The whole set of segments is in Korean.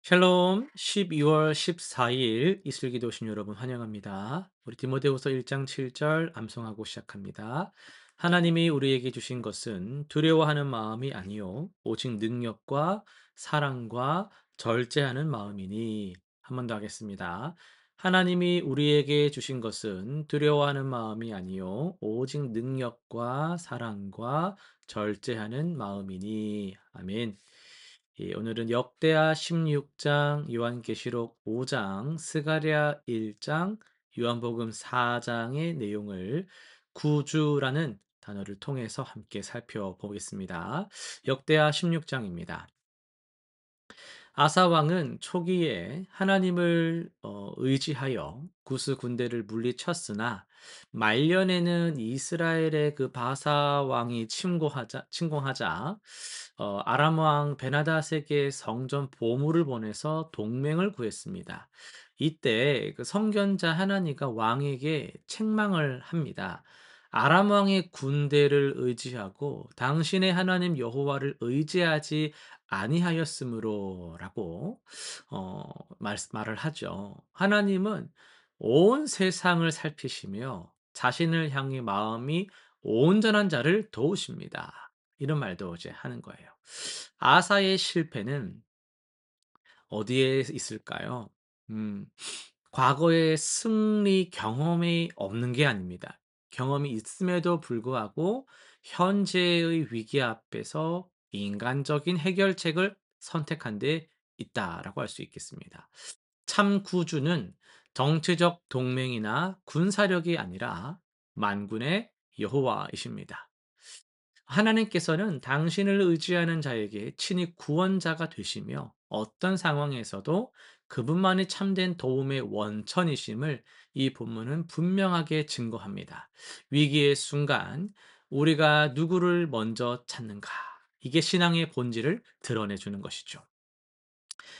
샬롬 12월 14일 이슬기도 오신 여러분 환영합니다. 우리 디모데후서 1장 7절 암송하고 시작합니다. 하나님이 우리에게 주신 것은 두려워하는 마음이 아니요 오직 능력과 사랑과 절제하는 마음이니. 한 번 더 하겠습니다. 하나님이 우리에게 주신 것은 두려워하는 마음이 아니요 오직 능력과 사랑과 절제하는 마음이니. 아멘. 예, 오늘은 역대하 16장, 요한계시록 5장, 스가랴 1장, 요한복음 4장의 내용을 구주라는 단어를 통해서 함께 살펴보겠습니다. 역대하 16장입니다. 아사 왕은 초기에 하나님을 의지하여 구스 군대를 물리쳤으나 말년에는 이스라엘의 그 바사 왕이 침공하자 아람 왕 베나닷에게 성전 보물을 보내서 동맹을 구했습니다. 이때 그 선견자 하나니가 왕에게 책망을 합니다. 아람 왕의 군대를 의지하고 당신의 하나님 여호와를 의지하지 아니하였으므로라고 어 말을 하죠. 하나님은 온 세상을 살피시며 자신을 향해 마음이 온전한 자를 도우십니다. 이런 말도 이제 하는 거예요. 아사의 실패는 어디에 있을까요? 음. 과거의 승리 경험이 없는 게 아닙니다. 경험이 있음에도 불구하고 현재의 위기 앞에서 인간적인 해결책을 선택한 데 있다라고 할 수 있겠습니다. 참 구주는 정치적 동맹이나 군사력이 아니라 만군의 여호와이십니다. 하나님께서는 당신을 의지하는 자에게 친히 구원자가 되시며 어떤 상황에서도 그분만이 참된 도움의 원천이심을 이 본문은 분명하게 증거합니다. 위기의 순간 우리가 누구를 먼저 찾는가? 이게 신앙의 본질을 드러내 주는 것이죠.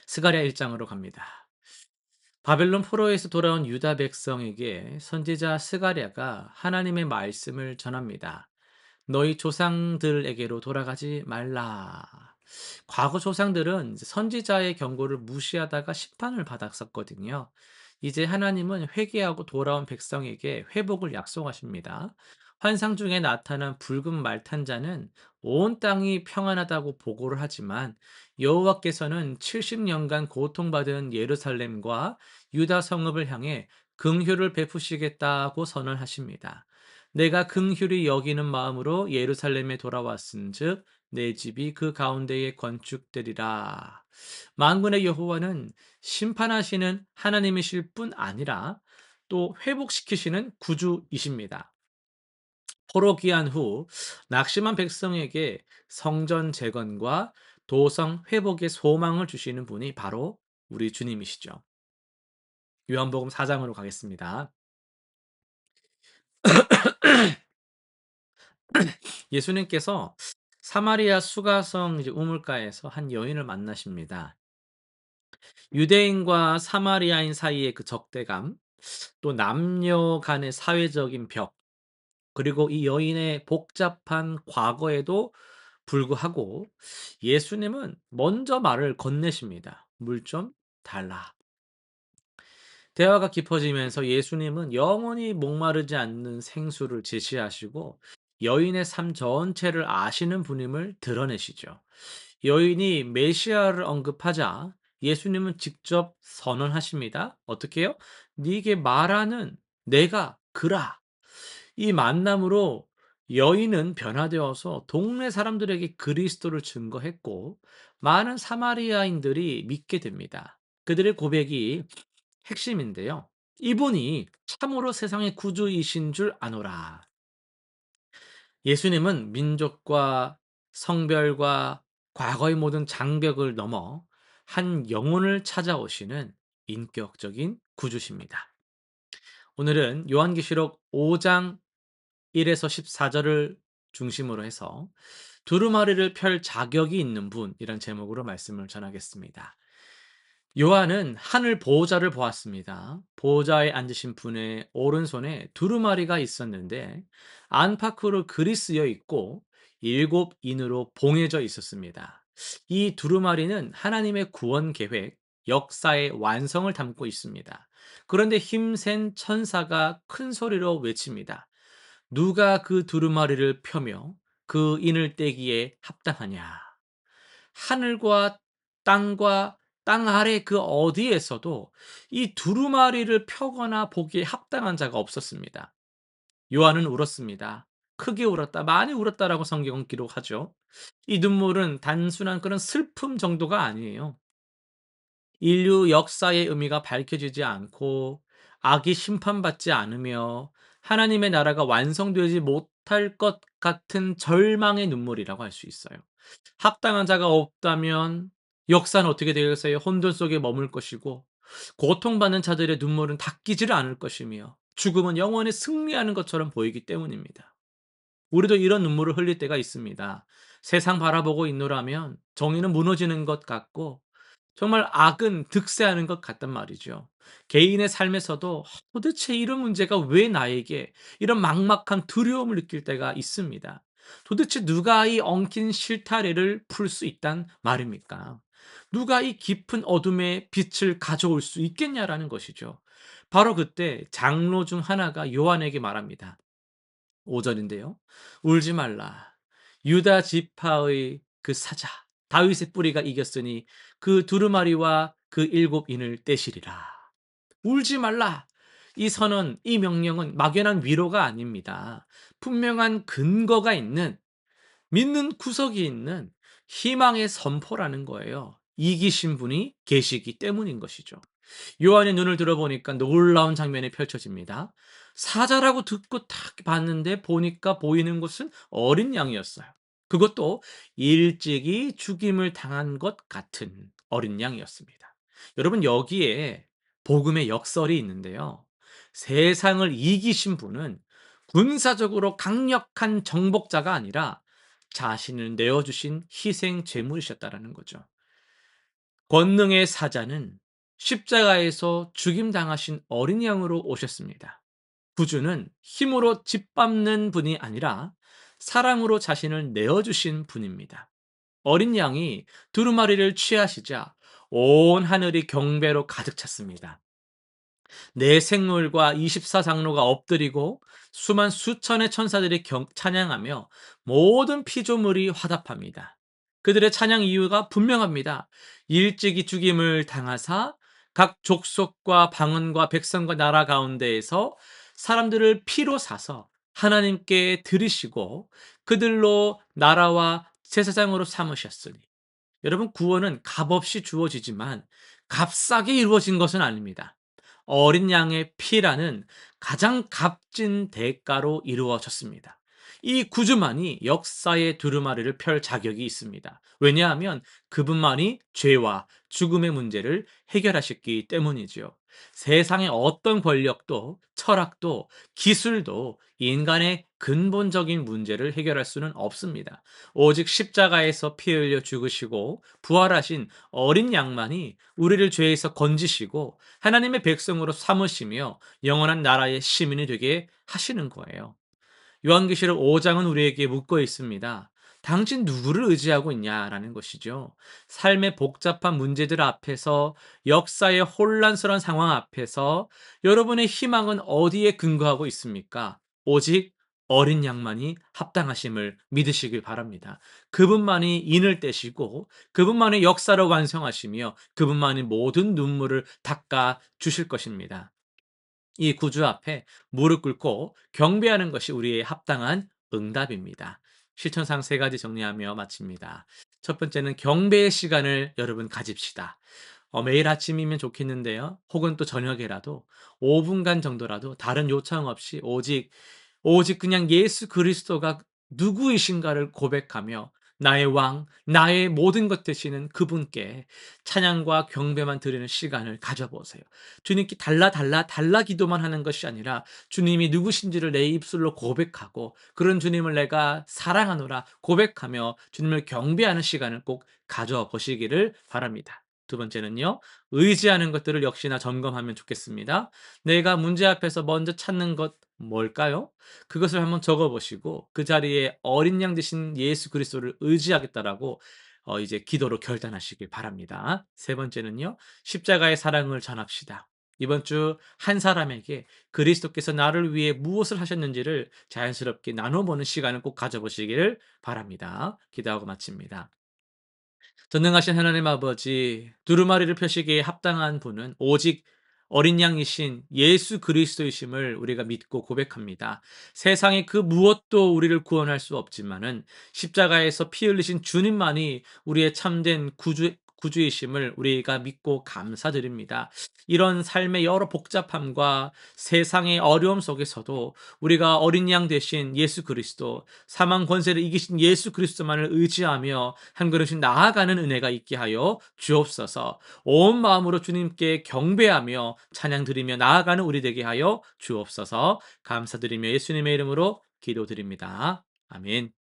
스가랴 1장으로 갑니다. 바벨론 포로에서 돌아온 유다 백성에게 선지자 스가랴가 하나님의 말씀을 전합니다. 너희 조상들에게로 돌아가지 말라. 과거 조상들은 선지자의 경고를 무시하다가 심판을 받았었거든요. 이제 하나님은 회개하고 돌아온 백성에게 회복을 약속하십니다. 환상 중에 나타난 붉은 말탄자는 온 땅이 평안하다고 보고를 하지만 여호와께서는 70년간 고통받은 예루살렘과 유다 성읍을 향해 긍휼을 베푸시겠다고 선언하십니다. 내가 긍휼히 여기는 마음으로 예루살렘에 돌아왔은즉 내 집이 그 가운데에 건축되리라. 만군의 여호와는 심판하시는 하나님이실 뿐 아니라 또 회복시키시는 구주이십니다. 포로 귀환 후 낙심한 백성에게 성전 재건과 도성 회복의 소망을 주시는 분이 바로 우리 주님이시죠. 요한복음 4장으로 가겠습니다. 예수님께서 사마리아 수가성 이제 우물가에서 한 여인을 만나십니다. 유대인과 사마리아인 사이의 그 적대감, 또 남녀 간의 사회적인 벽, 그리고 이 여인의 복잡한 과거에도 불구하고 예수님은 먼저 말을 건네십니다. 물 좀 달라. 대화가 깊어지면서 예수님은 영원히 목마르지 않는 생수를 제시하시고 여인의 삶 전체를 아시는 분임을 드러내시죠. 여인이 메시아를 언급하자 예수님은 직접 선언하십니다. 어떻게 해요? 네게 말하는 내가 그라. 이 만남으로 여인은 변화되어서 동네 사람들에게 그리스도를 증거했고 많은 사마리아인들이 믿게 됩니다. 그들의 고백이 핵심인데요. 이분이 참으로 세상의 구주이신 줄 아노라. 예수님은 민족과 성별과 과거의 모든 장벽을 넘어 한 영혼을 찾아오시는 인격적인 구주십니다. 오늘은 요한계시록 5장 1에서 14절을 중심으로 해서 두루마리를 펼 자격이 있는 분이란 제목으로 말씀을 전하겠습니다. 요한은 하늘 보호자를 보았습니다. 보호자에 앉으신 분의 오른손에 두루마리가 있었는데 안팎으로 글이 쓰여 있고 일곱 인으로 봉해져 있었습니다. 이 두루마리는 하나님의 구원 계획, 역사의 완성을 담고 있습니다. 그런데 힘센 천사가 큰 소리로 외칩니다. 누가 그 두루마리를 펴며 그 인을 떼기에 합당하냐? 하늘과 땅과 땅 아래 그 어디에서도 이 두루마리를 펴거나 보기에 합당한 자가 없었습니다. 요한은 울었습니다. 크게 울었다, 많이 울었다라고 성경은 기록하죠. 이 눈물은 단순한 그런 슬픔 정도가 아니에요. 인류 역사의 의미가 밝혀지지 않고 악이 심판받지 않으며 하나님의 나라가 완성되지 못할 것 같은 절망의 눈물이라고 할 수 있어요. 합당한 자가 없다면 역사는 어떻게 되겠어요? 혼돈 속에 머물 것이고 고통받는 자들의 눈물은 닦이지를 않을 것이며 죽음은 영원히 승리하는 것처럼 보이기 때문입니다. 우리도 이런 눈물을 흘릴 때가 있습니다. 세상 바라보고 있노라면 정의는 무너지는 것 같고 정말 악은 득세하는 것 같단 말이죠. 개인의 삶에서도 도대체 이런 문제가 왜 나에게 이런 막막한 두려움을 느낄 때가 있습니다. 도대체 누가 이 엉킨 실타래를 풀 수 있단 말입니까? 누가 이 깊은 어둠에 빛을 가져올 수 있겠냐라는 것이죠. 바로 그때 장로 중 하나가 요한에게 말합니다. 5 절인데요. "울지 말라. 유다 지파의 그 사자 다윗의 뿌리가 이겼으니 그 두루마리와 그 일곱 인을 떼시리라." 울지 말라. 이 선언, 이 명령은 막연한 위로가 아닙니다. 분명한 근거가 있는, 믿는 구석이 있는 희망의 선포라는 거예요. 이기신 분이 계시기 때문인 것이죠. 요한의 눈을 들어보니까 놀라운 장면이 펼쳐집니다. 사자라고 듣고 딱 봤는데 보니까 보이는 것은 어린 양이었어요. 그것도 일찍이 죽임을 당한 것 같은 어린 양이었습니다. 여러분, 여기에 복음의 역설이 있는데요. 세상을 이기신 분은 군사적으로 강력한 정복자가 아니라 자신을 내어주신 희생 제물이셨다라는 거죠. 권능의 사자는 십자가에서 죽임당하신 어린 양으로 오셨습니다. 구주는 힘으로 짓밟는 분이 아니라 사랑으로 자신을 내어주신 분입니다. 어린 양이 두루마리를 취하시자 온 하늘이 경배로 가득 찼습니다. 내 생물과 24 장로가 엎드리고 수만 수천의 천사들이 찬양하며 모든 피조물이 화답합니다. 그들의 찬양 이유가 분명합니다. 일찍이 죽임을 당하사 각 족속과 방언과 백성과 나라 가운데에서 사람들을 피로 사서 하나님께 드리시고 그들로 나라와 제사장으로 삼으셨으니, 여러분, 구원은 값없이 주어지지만 값싸게 이루어진 것은 아닙니다. 어린 양의 피라는 가장 값진 대가로 이루어졌습니다. 이 구주만이 역사의 두루마리를 펼 자격이 있습니다. 왜냐하면 그분만이 죄와 죽음의 문제를 해결하셨기 때문이지요. 세상의 어떤 권력도 철학도 기술도 인간의 근본적인 문제를 해결할 수는 없습니다. 오직 십자가에서 피 흘려 죽으시고 부활하신 어린 양만이 우리를 죄에서 건지시고 하나님의 백성으로 삼으시며 영원한 나라의 시민이 되게 하시는 거예요. 요한계시록 5 장은 우리에게 묻고 있습니다. 당신 누구를 의지하고 있냐라는 것이죠. 삶의 복잡한 문제들 앞에서, 역사의 혼란스러운 상황 앞에서 여러분의 희망은 어디에 근거하고 있습니까? 오직 어린 양만이 합당하심을 믿으시길 바랍니다. 그분만이 인을 떼시고 그분만이 역사를 완성하시며 그분만이 모든 눈물을 닦아 주실 것입니다. 이 구주 앞에 무릎 꿇고 경배하는 것이 우리의 합당한 응답입니다. 실천상 세 가지 정리하며 마칩니다. 첫 번째는 경배의 시간을 여러분 가집시다. 매일 아침이면 좋겠는데요. 혹은 또 저녁에라도 5분간 정도라도 다른 요청 없이 오직 그냥 예수 그리스도가 누구이신가를 고백하며 나의 왕, 나의 모든 것 되시는 그분께 찬양과 경배만 드리는 시간을 가져보세요. 주님께 달라 기도만 하는 것이 아니라 주님이 누구신지를 내 입술로 고백하고 그런 주님을 내가 사랑하노라 고백하며 주님을 경배하는 시간을 꼭 가져보시기를 바랍니다. 두 번째는요, 의지하는 것들을 역시나 점검하면 좋겠습니다. 내가 문제 앞에서 먼저 찾는 것 뭘까요? 그것을 한번 적어 보시고 그 자리에 어린 양 되신 예수 그리스도를 의지하겠다라고 이제 기도로 결단하시길 바랍니다. 세 번째는요. 십자가의 사랑을 전합시다. 이번 주 한 사람에게 그리스도께서 나를 위해 무엇을 하셨는지를 자연스럽게 나눠 보는 시간을 꼭 가져 보시기를 바랍니다. 기도하고 마칩니다. 전능하신 하나님 아버지, 두루마리를 펴시기에 합당한 분은 오직 어린 양이신 예수 그리스도이심을 우리가 믿고 고백합니다. 세상의 그 무엇도 우리를 구원할 수 없지만은 십자가에서 피 흘리신 주님만이 우리의 참된 구주이심을 우리가 믿고 감사드립니다. 이런 삶의 여러 복잡함과 세상의 어려움 속에서도 우리가 어린 양 대신 예수 그리스도, 사망 권세를 이기신 예수 그리스도만을 의지하며 한 걸음씩 나아가는 은혜가 있게 하여 주옵소서. 온 마음으로 주님께 경배하며 찬양 드리며 나아가는 우리 되게 하여 주옵소서. 감사드리며 예수님의 이름으로 기도드립니다. 아멘.